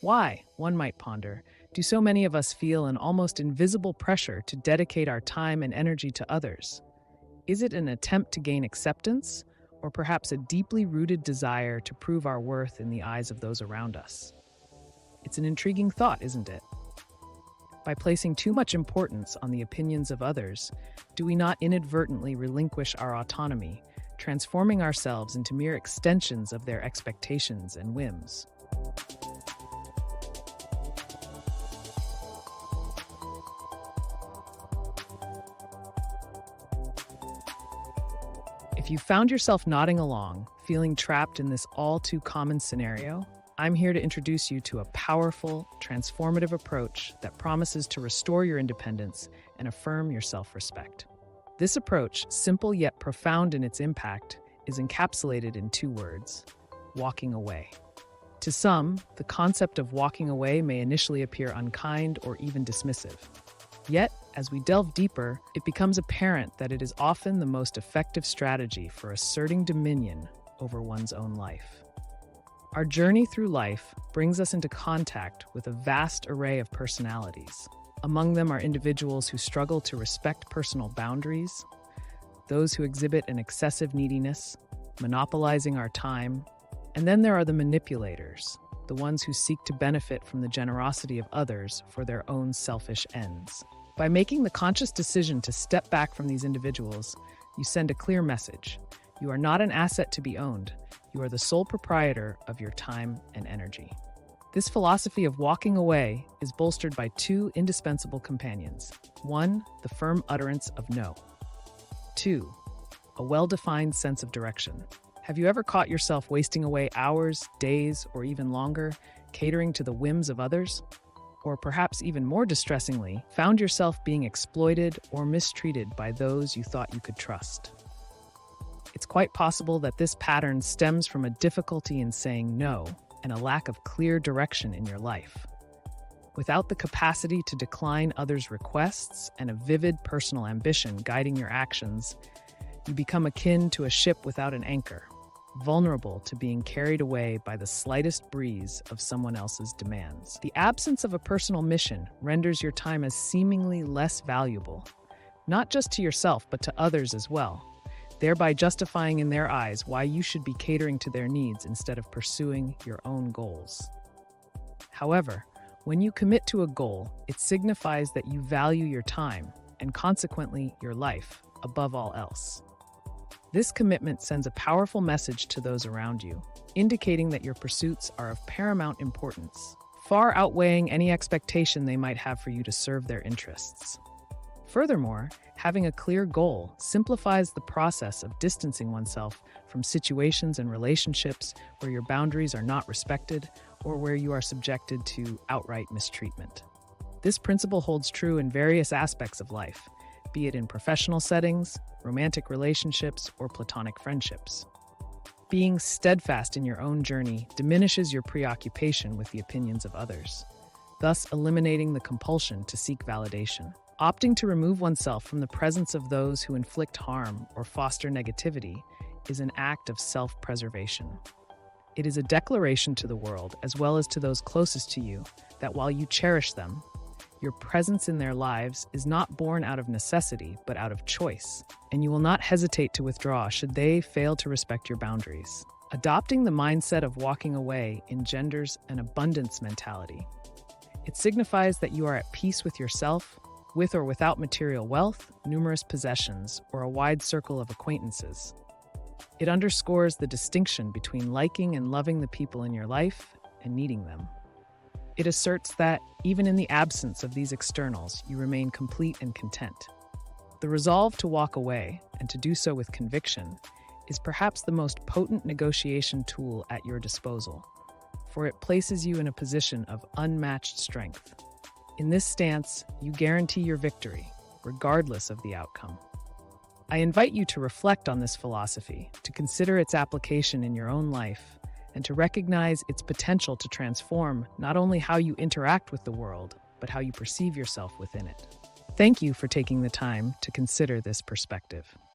Why, one might ponder, do so many of us feel an almost invisible pressure to dedicate our time and energy to others? Is it an attempt to gain acceptance, or perhaps a deeply rooted desire to prove our worth in the eyes of those around us? It's an intriguing thought, isn't it? By placing too much importance on the opinions of others, do we not inadvertently relinquish our autonomy, transforming ourselves into mere extensions of their expectations and whims? If you found yourself nodding along, feeling trapped in this all too common scenario, I'm here to introduce you to a powerful, transformative approach that promises to restore your independence and affirm your self-respect. This approach, simple yet profound in its impact, is encapsulated in two words: walking away. To some, the concept of walking away may initially appear unkind or even dismissive. Yet, as we delve deeper, it becomes apparent that it is often the most effective strategy for asserting dominion over one's own life. Our journey through life brings us into contact with a vast array of personalities. Among them are individuals who struggle to respect personal boundaries, those who exhibit an excessive neediness, monopolizing our time, and then there are the manipulators, the ones who seek to benefit from the generosity of others for their own selfish ends. By making the conscious decision to step back from these individuals, you send a clear message. You are not an asset to be owned. You are the sole proprietor of your time and energy. This philosophy of walking away is bolstered by two indispensable companions. One, the firm utterance of no. Two, a well-defined sense of direction. Have you ever caught yourself wasting away hours, days, or even longer, catering to the whims of others? Or perhaps even more distressingly, found yourself being exploited or mistreated by those you thought you could trust? It's quite possible that this pattern stems from a difficulty in saying no and a lack of clear direction in your life. Without the capacity to decline others' requests and a vivid personal ambition guiding your actions, you become akin to a ship without an anchor, vulnerable to being carried away by the slightest breeze of someone else's demands. The absence of a personal mission renders your time as seemingly less valuable, not just to yourself, but to others as well, thereby justifying in their eyes why you should be catering to their needs instead of pursuing your own goals. However, when you commit to a goal, it signifies that you value your time and consequently your life above all else. This commitment sends a powerful message to those around you, indicating that your pursuits are of paramount importance, far outweighing any expectation they might have for you to serve their interests. Furthermore, having a clear goal simplifies the process of distancing oneself from situations and relationships where your boundaries are not respected or where you are subjected to outright mistreatment. This principle holds true in various aspects of life, be it in professional settings, romantic relationships, or platonic friendships. Being steadfast in your own journey diminishes your preoccupation with the opinions of others, thus eliminating the compulsion to seek validation. Opting to remove oneself from the presence of those who inflict harm or foster negativity is an act of self-preservation. It is a declaration to the world, as well as to those closest to you, that while you cherish them, your presence in their lives is not born out of necessity, but out of choice, and you will not hesitate to withdraw should they fail to respect your boundaries. Adopting the mindset of walking away engenders an abundance mentality. It signifies that you are at peace with yourself, with or without material wealth, numerous possessions, or a wide circle of acquaintances. It underscores the distinction between liking and loving the people in your life and needing them. It asserts that, even in the absence of these externals, you remain complete and content. The resolve to walk away, and to do so with conviction, is perhaps the most potent negotiation tool at your disposal, for it places you in a position of unmatched strength. In this stance, you guarantee your victory, regardless of the outcome. I invite you to reflect on this philosophy, to consider its application in your own life, and to recognize its potential to transform not only how you interact with the world, but how you perceive yourself within it. Thank you for taking the time to consider this perspective.